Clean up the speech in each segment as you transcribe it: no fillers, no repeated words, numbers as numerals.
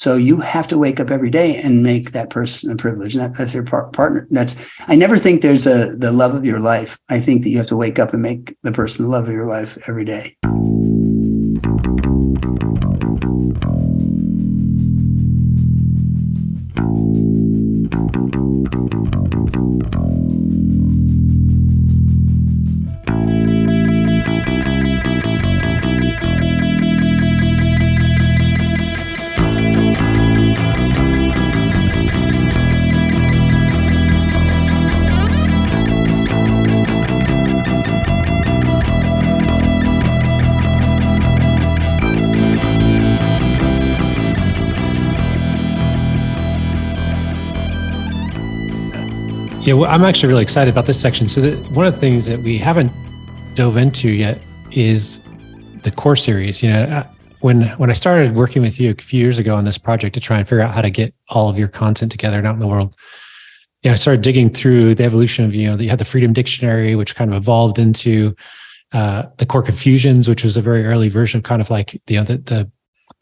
So you have to wake up every day and make that person a privilege. And that's your partner. I never think there's the love of your life. I think that you have to wake up and make the person the love of your life every day. Yeah, well, I'm actually really excited about this section. So one of the things that we haven't dove into yet is the core series. When I started working with you a few years ago on this project to try and figure out how to get all of your content together and out in the world, I started digging through the evolution of, you had the Freedom Dictionary, which kind of evolved into the core confusions, which was a very early version of kind of like the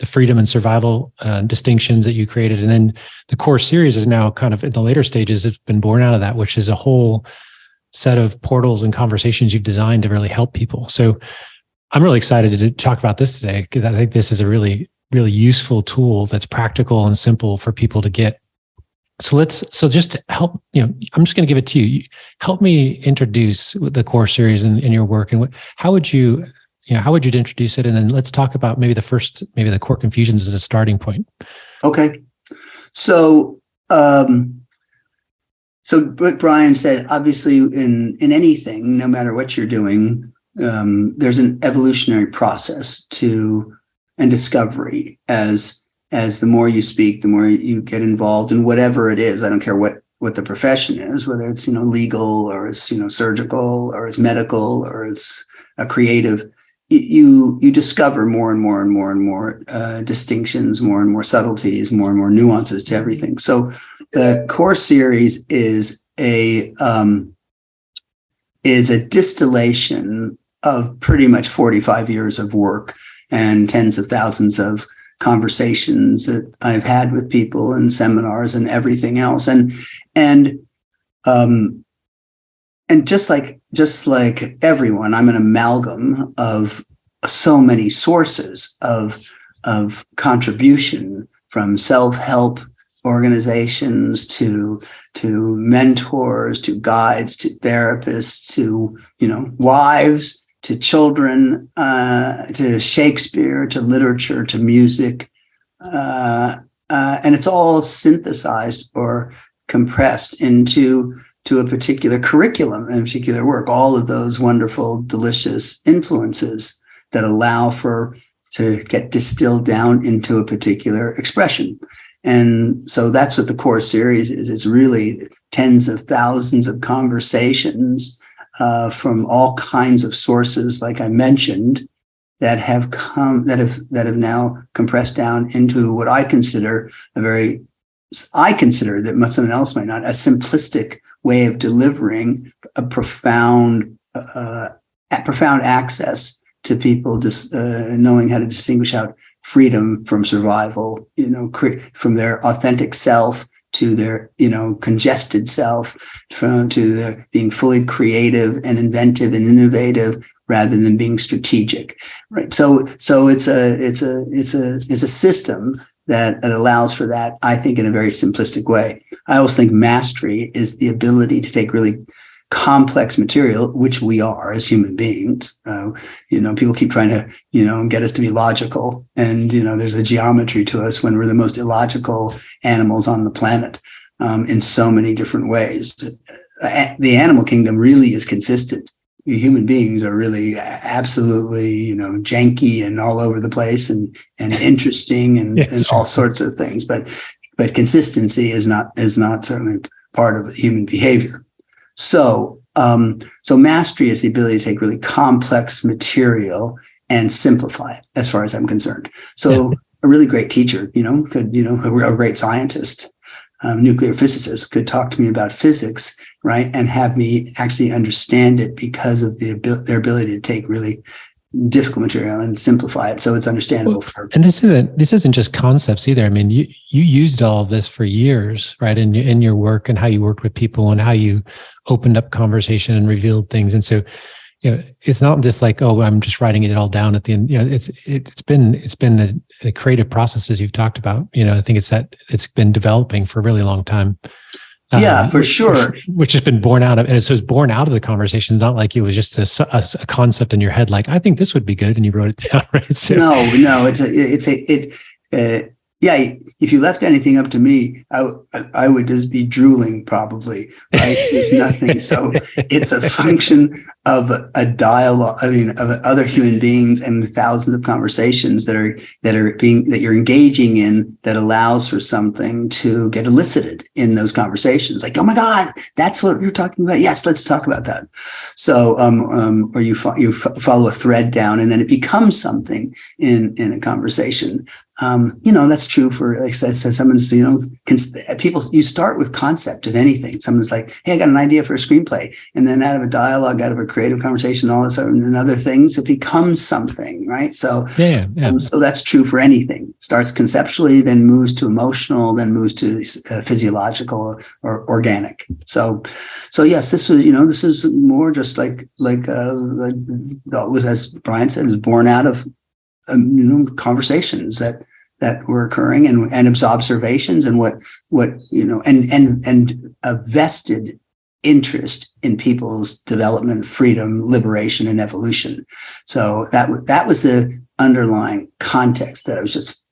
freedom and survival distinctions that you created. And then the core series is now kind of in the later stages, it's been born out of that, which is a whole set of portals and conversations you've designed to really help people. So I'm really excited to talk about this today, because I think this is a really, really useful tool that's practical and simple for people to get. So just to help, I'm just going to give it to you. Help me introduce the core series in your work, and how would you introduce it? And then let's talk about maybe the core confusions as a starting point. Okay. So what Brian said, obviously in anything, no matter what you're doing, there's an evolutionary process and discovery as the more you speak, the more you get involved in whatever it is. I don't care what the profession is, whether it's, legal, or it's, surgical, or it's medical, or it's a creative. You discover more and more and more and more distinctions, more and more subtleties, more and more nuances to everything. So the core series is a distillation of pretty much 45 years of work and tens of thousands of conversations that I've had with people and seminars and everything else. And just like everyone, I'm an amalgam of so many sources of contribution, from self-help organizations to mentors, to guides, to therapists, to wives, to children, to Shakespeare, to literature, to music, and it's all synthesized or compressed into a particular curriculum and a particular work. All of those wonderful, delicious influences that allow to get distilled down into a particular expression. And so that's what the core series is. It's really tens of thousands of conversations from all kinds of sources, like I mentioned, that have now compressed down into what I consider that someone else might not, a simplistic way of delivering a profound access to people, just knowing how to distinguish out freedom from survival, from their authentic self to their, congested self, to their being fully creative and inventive and innovative rather than being strategic, right? So it's a system that allows for that, I think, in a very simplistic way. I always think mastery is the ability to take really complex material, which we are as human beings. People keep trying to, get us to be logical. And, there's a geometry to us when we're the most illogical animals on the planet in so many different ways. The animal kingdom really is consistent. Human beings are really absolutely, janky and all over the place and interesting and all sorts of things. But consistency is not certainly part of human behavior. So mastery is the ability to take really complex material and simplify it, as far as I'm concerned. So a really great teacher, could, a great scientist, nuclear physicist could talk to me about physics, right, and have me actually understand it because of their ability to take really difficult material and simplify it so it's understandable for. And this isn't just concepts either. I mean, you used all of this for years, right? In your work and how you worked with people and how you opened up conversation and revealed things. And so, it's not just like, oh, I'm just writing it all down at the end. It's been a creative process, as you've talked about. I think it's been developing for a really long time. Yeah, for sure. Which has been born out of, and so it's born out of the conversation. It's not like it was just a concept in your head, like, I think this would be good, and you wrote it down, right? So, no, yeah. If you left anything up to me, I would just be drooling probably, right? There's nothing. So it's a function of a dialogue. I mean, of other human beings and thousands of conversations that you're engaging in that allows for something to get elicited in those conversations. Like, oh my God, that's what you're talking about. Yes, let's talk about that. So, or you follow a thread down, and then it becomes something in a conversation. That's true for, like I said, someone's, people, you start with concept of anything. Someone's like, hey, I got an idea for a screenplay. And then out of a dialogue, out of a creative conversation, all this and other things, it becomes something, right? So, so that's true for anything. Starts conceptually, then moves to emotional, then moves to physiological or organic. So yes, this is more just like was, as Brian said, was born out of conversations that were occurring and observations and what and a vested interest in people's development, freedom, liberation, and evolution. So that was the underlying context that I was just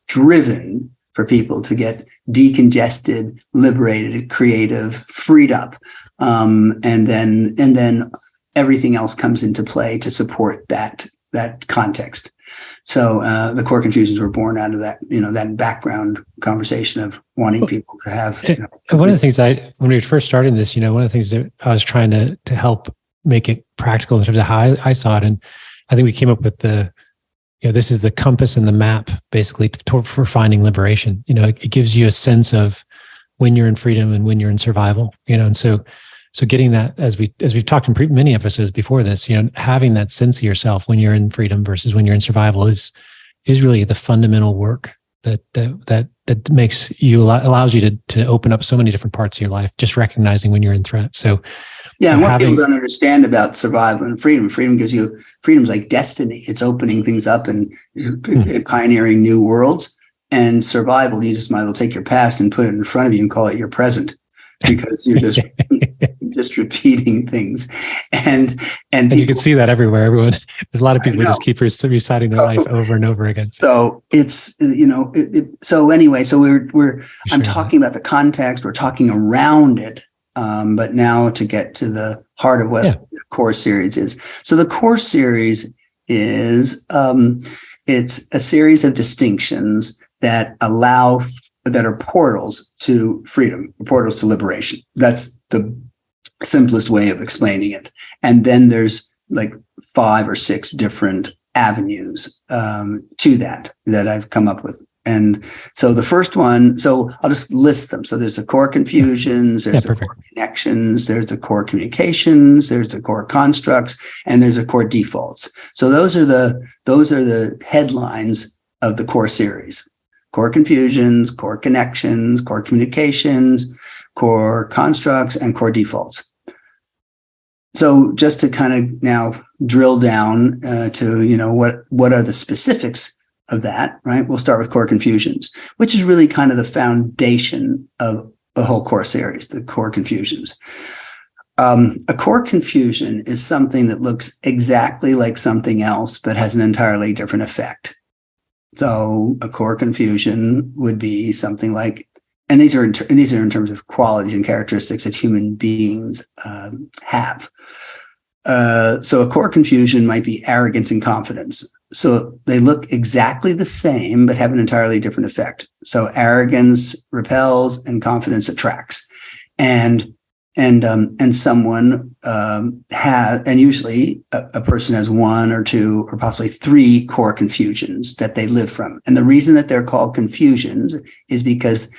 driven for people to get decongested, liberated, creative, freed up, and then everything else comes into play to support that context. So the core confusions were born out of that, that background conversation of wanting people to have. And one of the things when we were first starting this, one of the things that I was trying to help make it practical in terms of how I saw it, and I think we came up with this is the compass and the map basically for finding liberation. It gives you a sense of when you're in freedom and when you're in survival. And so getting that, as we've talked in many episodes before this, having that sense of yourself when you're in freedom versus when you're in survival is really the fundamental work that makes you, allows you to open up so many different parts of your life, just recognizing when you're in threat. So yeah, and what people don't understand about survival and freedom gives you, freedom's like destiny. It's opening things up and pioneering new worlds. And survival, you just might as well take your past and put it in front of you and call it your present, because you're just repeating things, and you can see that everywhere. Everyone, there's a lot of people who just keep reciting their life over and over again. So it's so anyway. So I'm talking about the context. We're talking around it, but now to get to the heart of what the core series is. So the core series is it's a series of distinctions that are portals to freedom, portals to liberation. That's the simplest way of explaining it. And then there's like 5 or 6 different avenues to that I've come up with. And so the first one, so I'll just list them. So there's the core confusions, there's the core connections, there's the core communications, there's the core constructs, and there's the core defaults. So those are the headlines of the core series. Core confusions, core connections, core communications, core constructs, and core defaults. So just to kind of now drill down to, what are the specifics of that, right? We'll start with core confusions, which is really kind of the foundation of the whole core series, the core confusions. A core confusion is something that looks exactly like something else, but has an entirely different effect. So a core confusion would be something like, and these are in terms of qualities and characteristics that human beings have. So a core confusion might be arrogance and confidence. So they look exactly the same, but have an entirely different effect. So arrogance repels and confidence attracts. And someone and usually a person has 1 or 2 or possibly 3 core confusions that they live from. And the reason that they're called confusions is because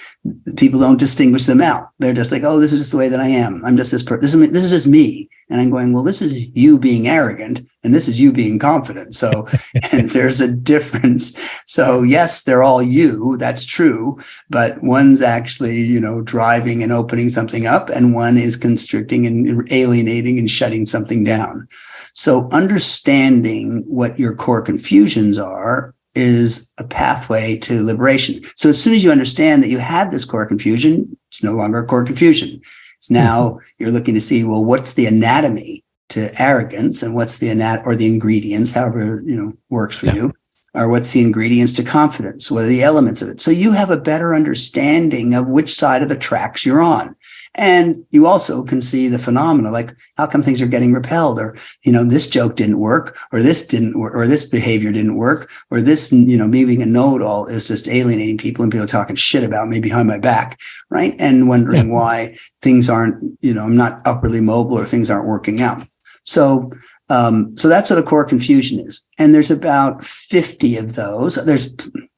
people don't distinguish them out. They're just like, oh, this is just the way that I am. I'm just this person. This is just me. And I'm going, well, this is you being arrogant and this is you being confident. So, and there's a difference. So yes, they're all you, that's true, but one's actually, driving and opening something up, and one is constricting and alienating and shutting something down. So understanding what your core confusions are is a pathway to liberation. So as soon as you understand that you have this core confusion, it's no longer a core confusion. It's now you're looking to see, well, what's the anatomy to arrogance, and what's the or the ingredients, however, works for you, or what's the ingredients to confidence? What are the elements of it? So you have a better understanding of which side of the tracks you're on. And you also can see the phenomena, like how come things are getting repelled, or, this joke didn't work, or this didn't work, or this behavior didn't work, or this, me being a know-it-all is just alienating people and people talking shit about me behind my back, right? And wondering why things aren't, I'm not upwardly mobile, or things aren't working out. So that's what a core confusion is. And there's about 50 of those.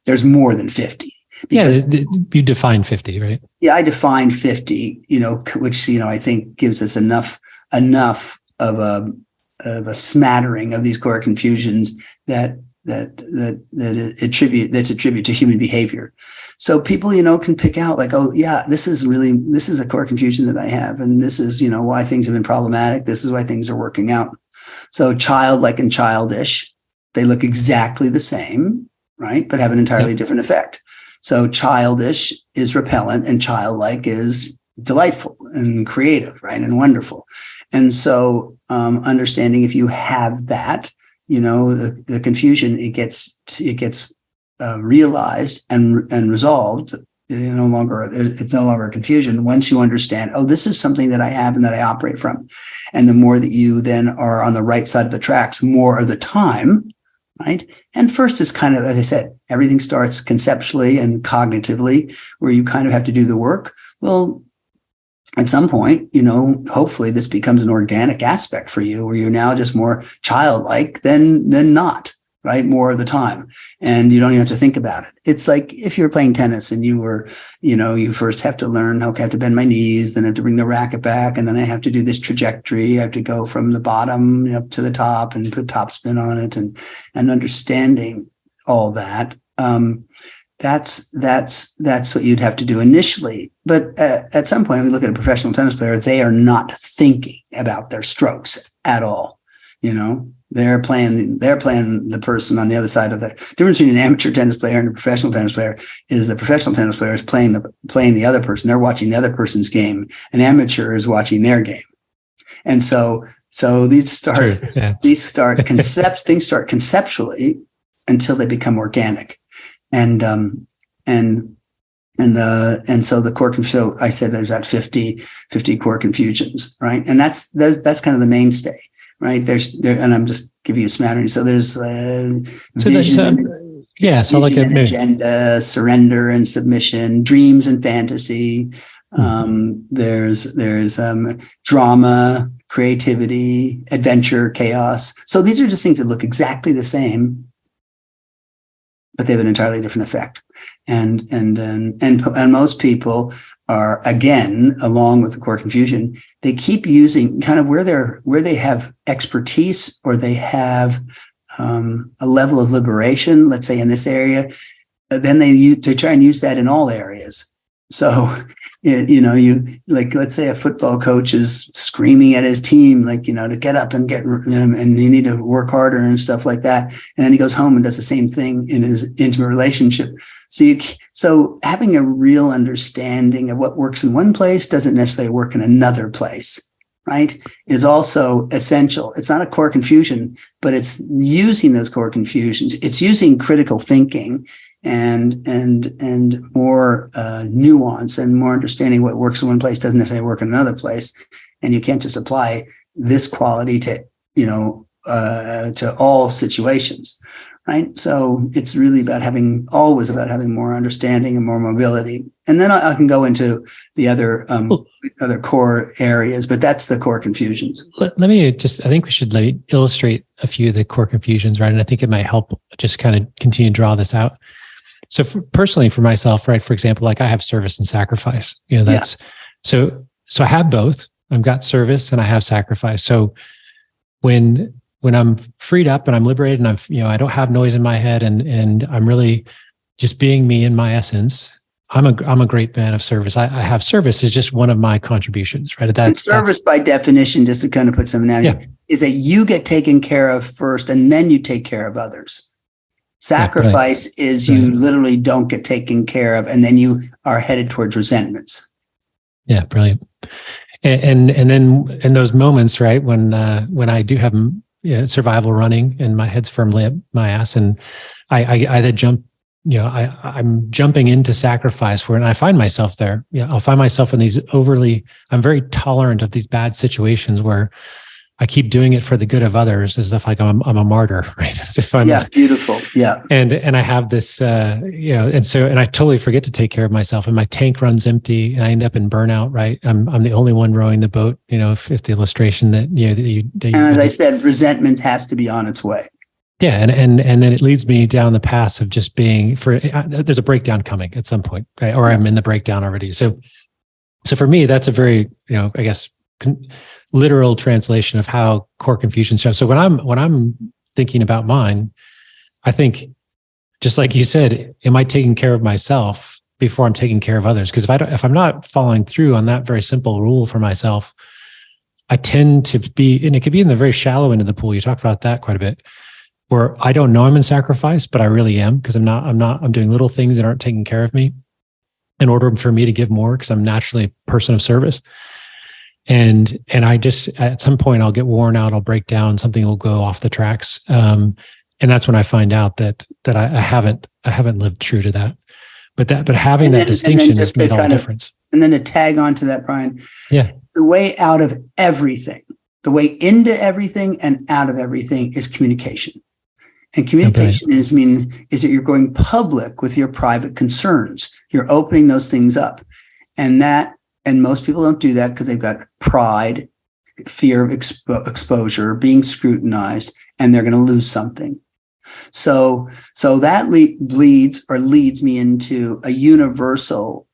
There's more than 50. Because, you define 50, right? Yeah, I defined 50, which, I think gives us enough of a smattering of these core confusions that's a tribute to human behavior. So people, can pick out like, oh yeah, this is a core confusion that I have. And this is, why things have been problematic. This is why things are working out. So childlike and childish, they look exactly the same, right? But have an entirely different effect. So childish is repellent and childlike is delightful and creative, right? And wonderful. And so understanding if you have that, the confusion, it gets realized and resolved. It's no longer confusion once you understand, oh, this is something that I have and that I operate from. And the more that you then are on the right side of the tracks more of the time, right? And first is kind of, as I said, everything starts conceptually and cognitively, where you kind of have to do the work. Well, at some point, hopefully this becomes an organic aspect for you, where you're now just more childlike than not, right? More of the time. And you don't even have to think about it. It's like if you're playing tennis and you were, you first have to learn, okay, I have to bend my knees, then I have to bring the racket back, and then I have to do this trajectory. I have to go from the bottom up to the top and put topspin on it, and understanding all that. That's what you'd have to do initially. But at some point, we look at a professional tennis player, they are not thinking about their strokes at all. They're playing the person on the other side of the difference between an amateur tennis player and a professional tennis player is the professional tennis player is playing the other person. They're watching the other person's game. An amateur is watching their game. And so things start conceptually until they become organic. And so the core confusion, I said there's about 50 core confusions, right? And that's kind of the mainstay. Right. And I'm just giving you a smattering. So there's vision, agenda, surrender and submission, dreams and fantasy. There's drama, creativity, adventure, chaos. So these are just things that look exactly the same, but they have an entirely different effect. And most people are, again, along with the core confusion, they keep using kind of where they have expertise, or they have a level of liberation, let's say in this area, then they try and use that in all areas. So, you like, let's say a football coach is screaming at his team, like, to get up and get, and you need to work harder and stuff like that. And then he goes home and does the same thing in his intimate relationship. So having a real understanding of what works in one place doesn't necessarily work in another place, right, is also essential. It's not a core confusion, but it's using those core confusions. It's using critical thinking and more nuance and more understanding what works in one place doesn't necessarily work in another place. And you can't just apply this quality to all situations, right? So it's really always about having more understanding and more mobility. And then I can go into the other core areas, but that's the core confusions. Let me I think we should illustrate a few of the core confusions, right? And I think it might help just kind of continue to draw this out. So personally for myself, right, for example, like I have service and sacrifice, so I have both. I've got service, and I have sacrifice. So when I'm freed up and I'm liberated, and I don't have noise in my head, and I'm really just being me in my essence, I'm a great fan of service. I have service is just one of my contributions, right? And service by definition, just to kind of put something out, is that you get taken care of first and then you take care of others. Sacrifice is you literally don't get taken care of and then you are headed towards resentments. Yeah, brilliant. And then in those moments, right, when I do have survival running and my head's firmly up my ass, and I then jump, I'm jumping into sacrifice and I find myself there. I'll find myself in these I'm very tolerant of these bad situations where I keep doing it for the good of others, as if like I'm a martyr, right? As if I'm beautiful. Yeah. And I have this, and I totally forget to take care of myself, and my tank runs empty, and I end up in burnout, right? I'm the only one rowing the boat, if the illustration that and as I said, resentment has to be on its way. Yeah, and then it leads me down the path of just being there's a breakdown coming at some point, right? Or I'm in the breakdown already. So for me, that's a very I guess literal translation of how core confusion shows. So when I'm thinking about mine, I think, just like you said, am I taking care of myself before I'm taking care of others? Because if I'm not following through on that very simple rule for myself, I tend to be, and it could be in the very shallow end of the pool. You talked about that quite a bit, where I don't know I'm in sacrifice, but I really am, because I'm doing little things that aren't taking care of me in order for me to give more, because I'm naturally a person of service. And I just, at some point I'll get worn out, I'll break down, something will go off the tracks. And that's when I find out that I haven't lived true to that. But having that distinction has made all the difference. And then to tag on to that, Brian, the way out of everything, the way into everything and out of everything is communication. And communication is that you're going public with your private concerns. You're opening those things up. And most people don't do that because they've got pride, fear of exposure, being scrutinized, and they're going to lose something. So that leads me into a universal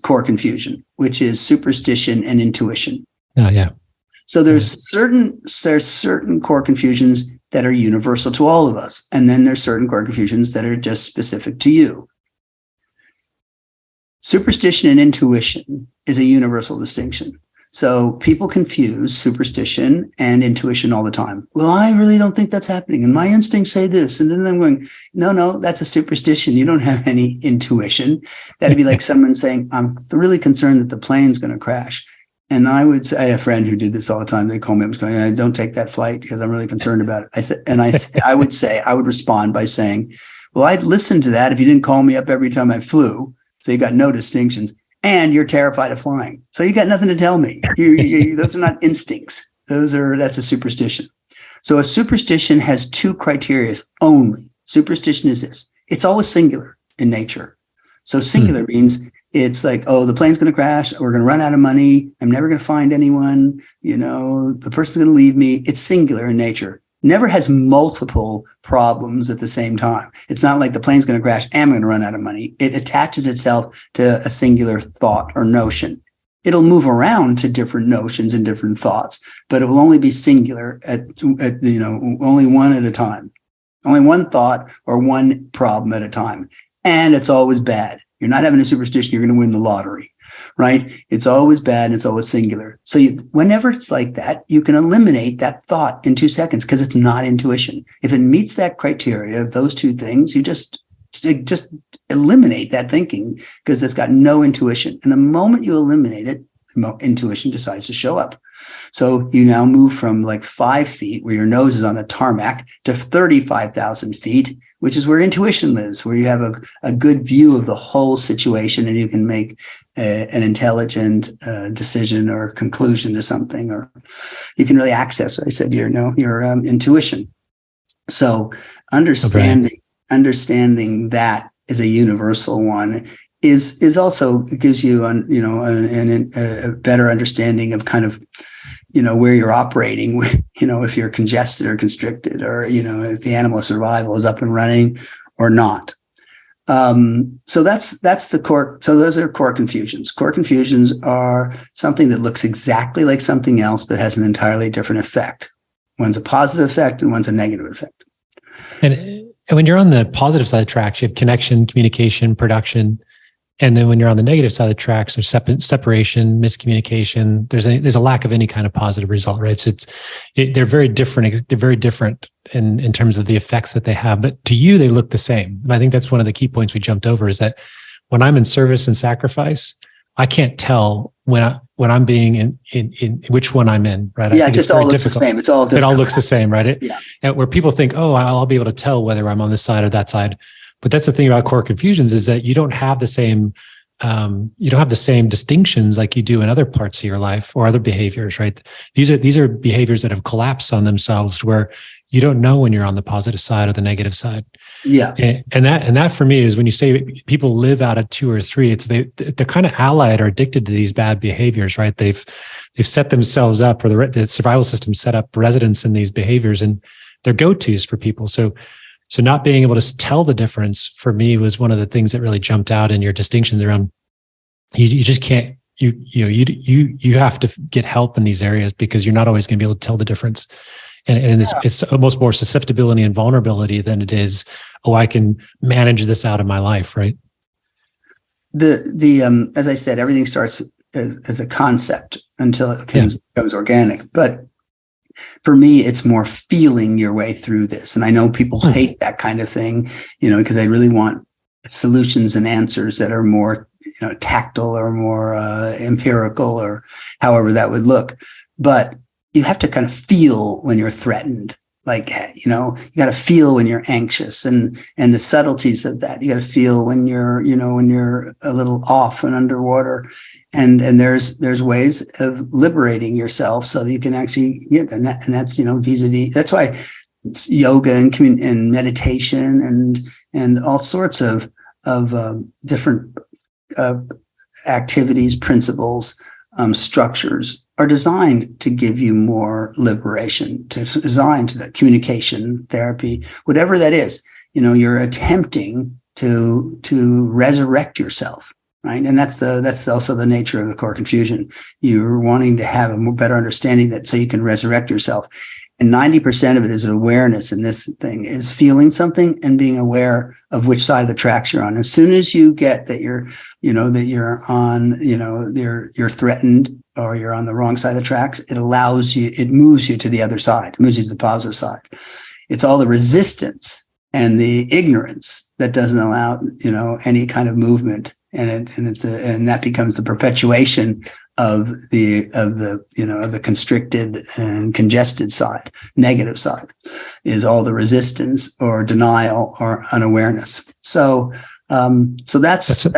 core confusion, which is superstition and intuition. Oh, yeah. So there's certain core confusions that are universal to all of us, and then there's certain core confusions that are just specific to you. Superstition and intuition is a universal distinction. So people confuse superstition and intuition all the time. Well, I really don't think that's happening, and my instincts say this. And then I'm going, no, that's a superstition. You don't have any intuition. That'd be like someone saying, I'm really concerned that the plane's going to crash. And I would say, I have a friend who did this all the time. They call me up going, I don't take that flight because I'm really concerned about it. I would respond by saying, well, I'd listen to that if you didn't call me up every time I flew. So you got no distinctions, and you're terrified of flying. So you got nothing to tell me. Those are not instincts. That's a superstition. So a superstition has two criteria only. Superstition is this: it's always singular in nature. So singular means it's like, oh, the plane's going to crash. We're going to run out of money. I'm never going to find anyone. The person's going to leave me. It's singular in nature. Never has multiple problems at the same time. It's not like the plane's going to crash and I'm going to run out of money. It attaches itself to a singular thought or notion. It'll move around to different notions and different thoughts, but it will only be singular at only one at a time, only one thought or one problem at a time. And it's always bad. You're not having a superstition, you're going to win the lottery, right? It's always bad and it's always singular. So whenever it's like that, you can eliminate that thought in 2 seconds because it's not intuition. If it meets that criteria of those two things, you just eliminate that thinking because it's got no intuition. And the moment you eliminate it, intuition decides to show up. So you now move from like 5 feet where your nose is on the tarmac to 35,000 feet, which is where intuition lives, where you have a good view of the whole situation and you can make an intelligent decision or conclusion to something, or you can really access, I said, your intuition. So understanding that is a universal one is also gives you a better understanding of kind of where you're operating, if you're congested or constricted, or if the animal survival is up and running or not. So that's the core. So those are core confusions. Core confusions are something that looks exactly like something else, but has an entirely different effect. One's a positive effect and one's a negative effect. And when you're on the positive side of the tracks, you have connection, communication, production. And then when you're on the negative side of the tracks, there's separation, miscommunication. There's a lack of any kind of positive result, right? So they're very different. They're very different in terms of the effects that they have. But to you, they look the same. And I think that's one of the key points we jumped over, is that when I'm in service and sacrifice, I can't tell when I'm being in which one I'm in, right? Yeah, it just all looks the same. It all looks the same, right? Yeah. And where people think, oh, I'll be able to tell whether I'm on this side or that side. But that's the thing about core confusions, is that you don't have the same distinctions like you do in other parts of your life or other behaviors, right? These are behaviors that have collapsed on themselves, where you don't know when you're on the positive side or the negative side. Yeah. And that for me is when you say people live out of 2 or 3, they're kind of allied or addicted to these bad behaviors, right? They've set themselves up, or the survival system set up residents in these behaviors, and they're go-tos for people. So not being able to tell the difference for me was one of the things that really jumped out in your distinctions around. You just can't. You have to get help in these areas, because you're not always going to be able to tell the difference. And it's almost more susceptibility and vulnerability than it is, oh, I can manage this out of my life, right? As I said, everything starts as a concept until it becomes organic. But for me, it's more feeling your way through this. And I know people hate that kind of thing, because they really want solutions and answers that are more, tactile or more empirical, or however that would look. But you have to kind of feel when you're threatened. Like, you got to feel when you're anxious, and the subtleties of that. You got to feel when you're a little off and underwater. And there's ways of liberating yourself so that you can actually and that's vis-a-vis. That's why yoga and meditation and all sorts of different activities, principles, structures are designed to give you more liberation, designed to that communication therapy, whatever that is. You're attempting to resurrect yourself. Right. And that's also the nature of the core confusion. You're wanting to have a more better understanding that so you can resurrect yourself. And 90% of it is awareness. And this thing is feeling something and being aware of which side of the tracks you're on. As soon as you get that you're on, you're threatened or you're on the wrong side of the tracks, it moves you to the other side, moves you to the positive side. It's all the resistance and the ignorance that doesn't allow, any kind of movement. And that becomes the perpetuation of the constricted and congested side. Negative side is all the resistance or denial or unawareness. So that's where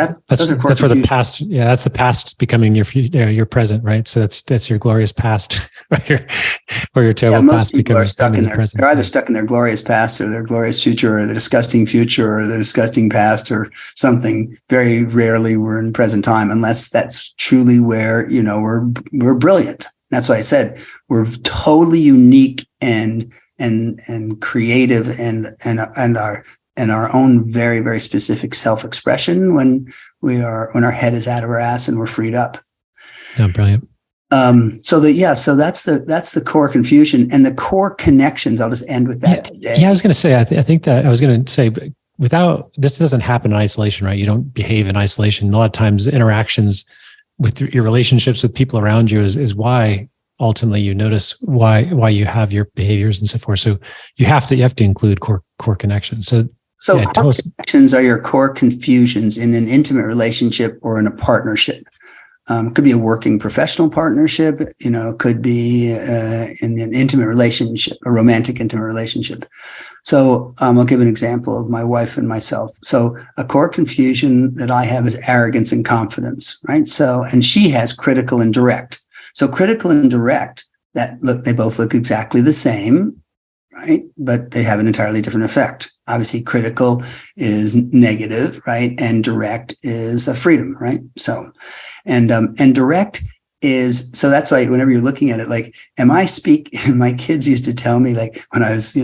the past. Yeah, that's the past becoming your present, right? So that's your glorious past, or your terrible past becoming the present. They're either stuck in their glorious past or their glorious future, or the disgusting future or the disgusting past, or something. Very rarely we're in present time, unless that's truly where we're brilliant. That's why I said we're totally unique and creative and our own very, very specific self-expression when our head is out of our ass and we're freed up. Yeah, brilliant. So that's the core confusion and the core connections. I'll just end with that today. Yeah, I was going to say, I think that I was going to say, without this doesn't happen in isolation, right? You don't behave in isolation. A lot of times interactions with your relationships with people around you is why ultimately you notice why you have your behaviors and so forth. So you have to include core connections. So core connections are your core confusions in an intimate relationship or in a partnership. It could be a working professional partnership, could be in an intimate relationship, a romantic intimate relationship. So I'll give an example of my wife and myself. So a core confusion that I have is arrogance and confidence, right? So, and she has critical and direct. So critical and direct, they both look exactly the same, right? But they have an entirely different effect. Obviously, critical is negative, right? And direct is a freedom, right? So, and direct is, so that's why whenever you're looking at it, like, my kids used to tell me, like, when I was,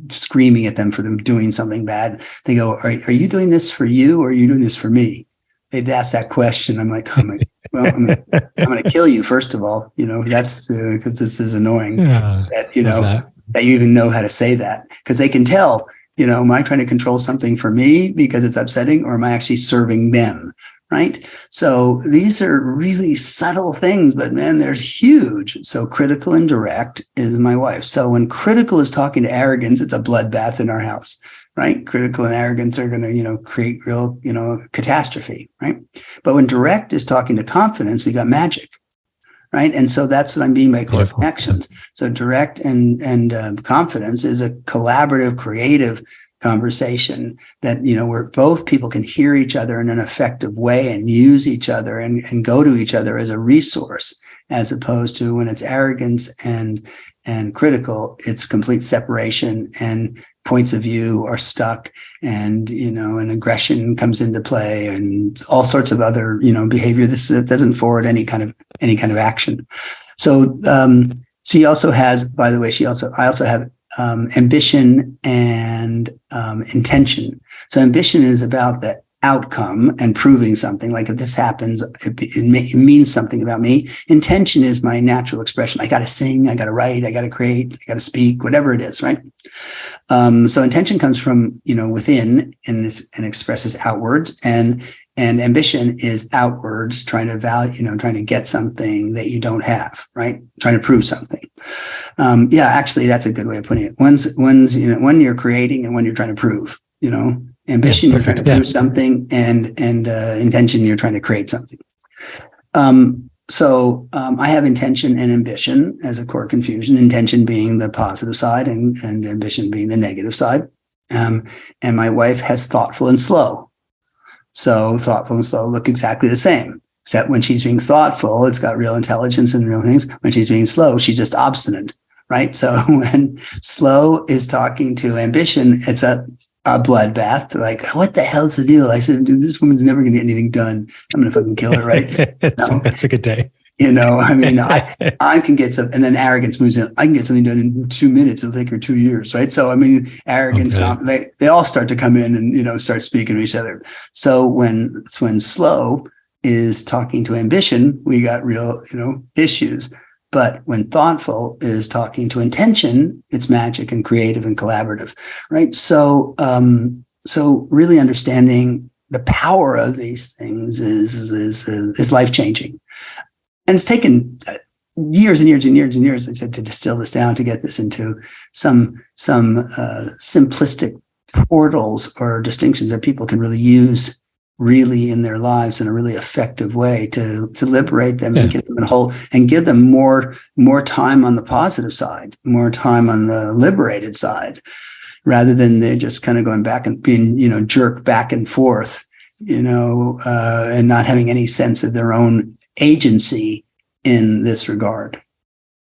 screaming at them for them doing something bad. They go, are you doing this for you, or are you doing this for me? They'd ask that question. I'm like, well, I'm going to kill you, first of all, that's because this is annoying that you even know how to say that, because they can tell, am I trying to control something for me because it's upsetting, or am I actually serving them? Right. So these are really subtle things, but man, they're huge. So critical and direct is my wife. So when critical is talking to arrogance, it's a bloodbath in our house. Right. Critical and arrogance are going to, create real, catastrophe. Right. But when direct is talking to confidence, we got magic. Right. And so that's what I mean by core connections. So direct and confidence is a collaborative, creative conversation that, where both people can hear each other in an effective way and use each other and go to each other as a resource, as opposed to when it's arrogance and critical, it's complete separation and points of view are stuck, and and aggression comes into play and all sorts of other behavior. This doesn't forward any kind of action. So she also has, by the way, I also have ambition and intention. So ambition is about the outcome and proving something. Like if this happens, it means something about me. Intention is my natural expression. I got to sing, I got to write, I got to create, I got to speak, whatever it is, right? So intention comes from within and expresses outwards, and ambition is outwards, trying to get something that you don't have, right? Trying to prove something. Actually, that's a good way of putting it. When you're creating and when you're trying to prove, ambition, you're trying to prove something, and intention, you're trying to create something. So I have intention and ambition as a core confusion, intention being the positive side and ambition being the negative side. And my wife has thoughtful and slow. So thoughtful and slow look exactly the same, except when she's being thoughtful, it's got real intelligence and real things. When she's being slow, she's just obstinate, right? So when slow is talking to ambition, it's a bloodbath. Like, what the hell's the deal? I said, dude, this woman's never going to get anything done. I'm going to fucking kill her, right? That's a good day. I can get some, and then arrogance moves in. I can get something done in 2 minutes. It'll take her 2 years, right? So, arrogance, they all start to come in and, start speaking to each other. So when slow is talking to ambition, we got real, issues. But when thoughtful is talking to intention, it's magic and creative and collaborative, right? So, so really understanding the power of these things is life-changing. And it's taken years and years and years and years, I said, to distill this down, to get this into some simplistic portals or distinctions that people can really use really in their lives in a really effective way to liberate them and get them in whole, and give them more time on the positive side, more time on the liberated side, rather than they're just kind of going back and being, jerked back and forth, and not having any sense of their own agency in this regard.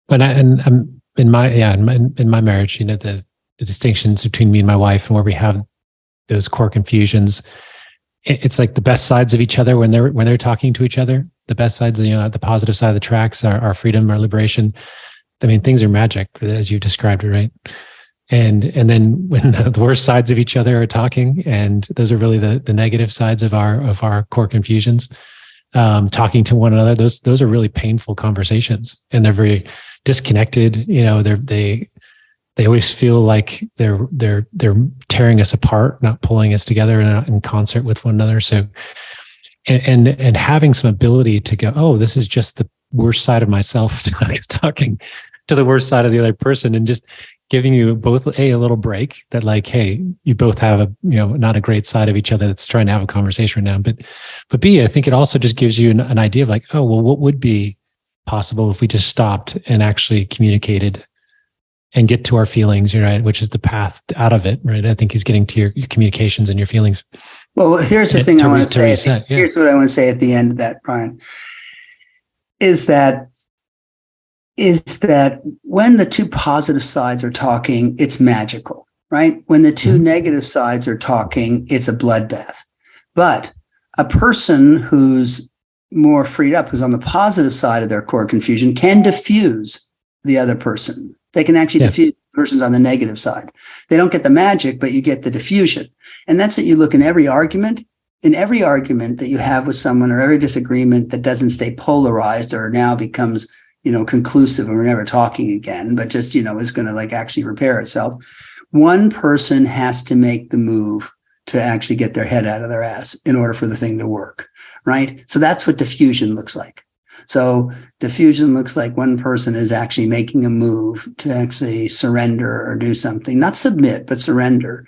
But I'm in my marriage, the distinctions between me and my wife, and where we have those core confusions, it's like the best sides of each other when they're talking to each other. The best sides, the positive side of the tracks, our freedom, our liberation. Things are magic, as you described it, right? And then when the worst sides of each other are talking, and those are really the negative sides of our core confusions, talking to one another, those are really painful conversations, and they're very disconnected. They always feel like they're tearing us apart, not pulling us together in concert with one another. So, and having some ability to go, oh, this is just the worst side of myself talking to the worst side of the other person, and just giving you both a little break that, like, hey, you both have not a great side of each other that's trying to have a conversation right now. But B, I think it also just gives you an idea of like, oh, well, what would be possible if we just stopped and actually communicated and get to our feelings, right? Which is the path out of it, right? I think he's getting to your communications and your feelings. Well, here's the thing I want to say. Here's what I want to say at the end of that, Brian, is that when the two positive sides are talking, it's magical, right? When the two negative sides are talking, it's a bloodbath. But a person who's more freed up, who's on the positive side of their core confusion, can diffuse the other person. They can actually diffuse. person's on the negative side. They don't get the magic, but you get the diffusion. And that's what you look in every argument. In every argument that you have with someone, or every disagreement that doesn't stay polarized or now becomes, conclusive and we're never talking again, but just, is going to like actually repair itself. One person has to make the move to actually get their head out of their ass in order for the thing to work, right? So that's what diffusion looks like. So diffusion looks like one person is actually making a move to actually surrender or do something, not submit, but surrender.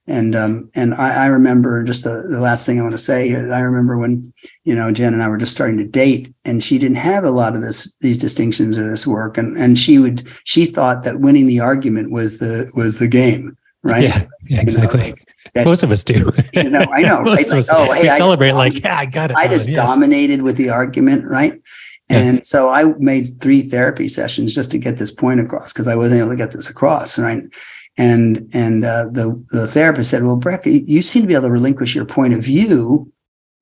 And I remember just the last thing I want to say. I remember when, Jen and I were just starting to date, and she didn't have a lot of these distinctions or this work. And she thought that winning the argument was the game, right? Yeah, exactly. Most of us do. I know. Most of us, we celebrate I got it. I just dominated with the argument, right? And so I made 3 therapy sessions just to get this point across, because I wasn't able to get this across, right? And the therapist said, well, Breck, you seem to be able to relinquish your point of view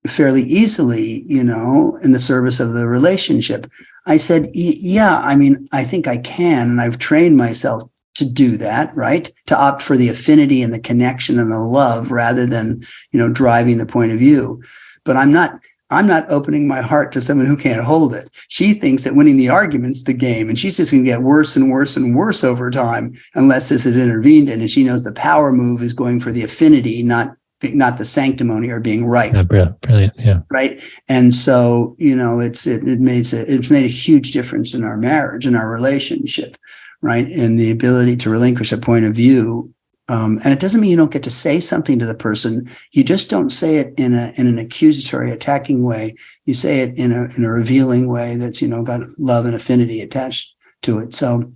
fairly easily, in the service of the relationship. I said, yeah, I think I can. And I've trained myself to do that, right? To opt for the affinity and the connection and the love rather than, driving the point of view. But I'm not opening my heart to someone who can't hold it. She thinks that winning the argument's the game, and she's just going to get worse and worse and worse over time unless this is intervened in. And she knows the power move is going for the affinity, not the sanctimony or being right. Brilliant. Yeah. Right. And so, it's made a huge difference in our marriage and our relationship, right? And the ability to relinquish a point of view. And it doesn't mean you don't get to say something to the person. You just don't say it in an accusatory, attacking way. You say it in a revealing way that's, got love and affinity attached to it. So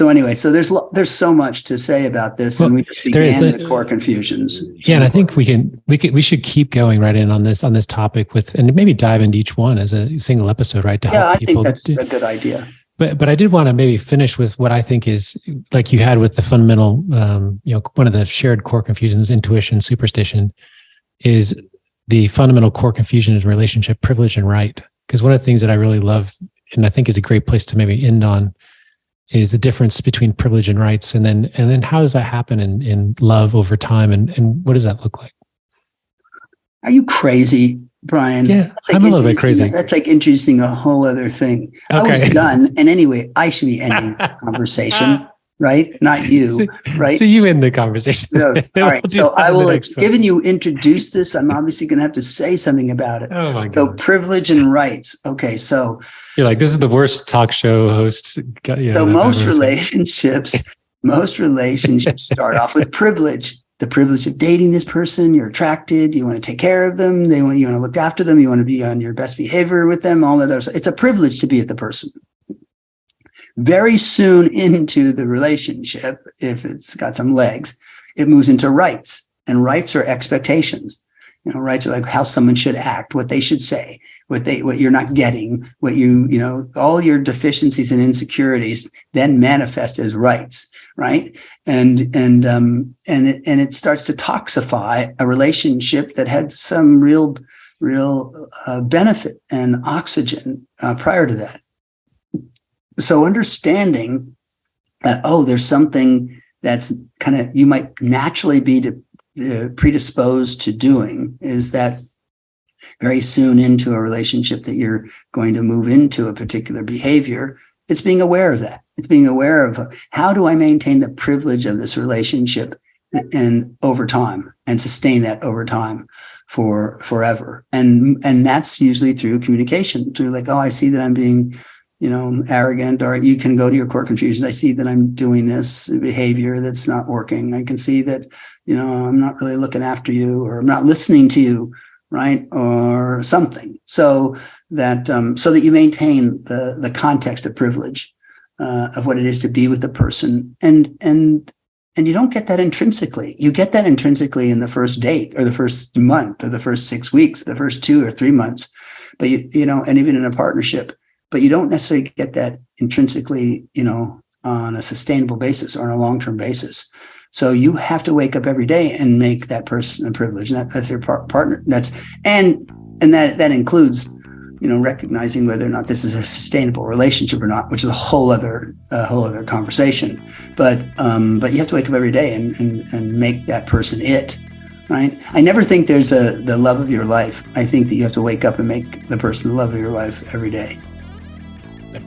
anyway, so there's so much to say about this, and we just began the core confusions. Yeah, and I think we should keep going right in on this topic and maybe dive into each one as a single episode, right? To help people. I think that's a good idea. But I did want to maybe finish with what I think is like you had with the fundamental, one of the shared core confusions, intuition, superstition, is the fundamental core confusion is relationship, privilege, and right. Because one of the things that I really love, and I think is a great place to maybe end on, is the difference between privilege and rights. And then how does that happen in love over time? And what does that look like? Are you crazy, Brian? Yeah, I'm a little bit crazy. That's like introducing a whole other thing. Okay. I was done. And anyway, I should be ending the conversation, right? Not you, right? So you end the conversation. No, all right. So I will, given you introduced this, I'm obviously going to have to say something about it. Oh my God. So privilege and rights. Okay. So you're like, this is the worst talk show host. So most relationships start off with privilege. The privilege of dating this person, you're attracted, you want to take care of them, you want to look after them, you want to be on your best behavior with them, all that other stuff. It's a privilege to be with the person. Very soon into the relationship, if it's got some legs, it moves into rights. And rights are expectations. Rights are like how someone should act, what they should say, what you're not getting, what all your deficiencies and insecurities then manifest as rights. Right. And it starts to toxify a relationship that had some real benefit and oxygen prior to that. So understanding that, there's something that's kind of, you might naturally be predisposed to doing, is that very soon into a relationship that you're going to move into a particular behavior, it's being aware of that. It's being aware of how do I maintain the privilege of this relationship and over time and sustain that over time for forever. And that's usually through communication, through like, I see that I'm being, arrogant, or you can go to your core confusions. I see that I'm doing this behavior that's not working. I can see that, I'm not really looking after you, or I'm not listening to you, right? Or something. So that you maintain the context of privilege, of what it is to be with the person. And you don't get that intrinsically. You get that intrinsically in the first date, or the first month, or the first 6 weeks, the first 2 or 3 months, but and even in a partnership, but you don't necessarily get that intrinsically, on a sustainable basis or on a long-term basis. So you have to wake up every day and make that person a privilege. And that's your partner. And that includes recognizing whether or not this is a sustainable relationship or not, which is a whole other conversation. But you have to wake up every day and make that person it, right? I never think there's the love of your life. I think that you have to wake up and make the person the love of your life every day.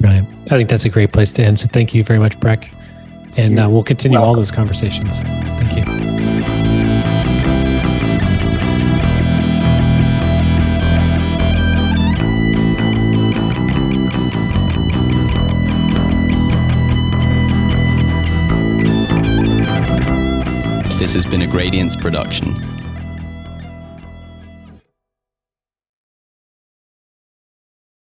Brilliant. I think that's a great place to end. So thank you very much, Breck. And we'll continue all those conversations. Thank you. This has been a Gradients production.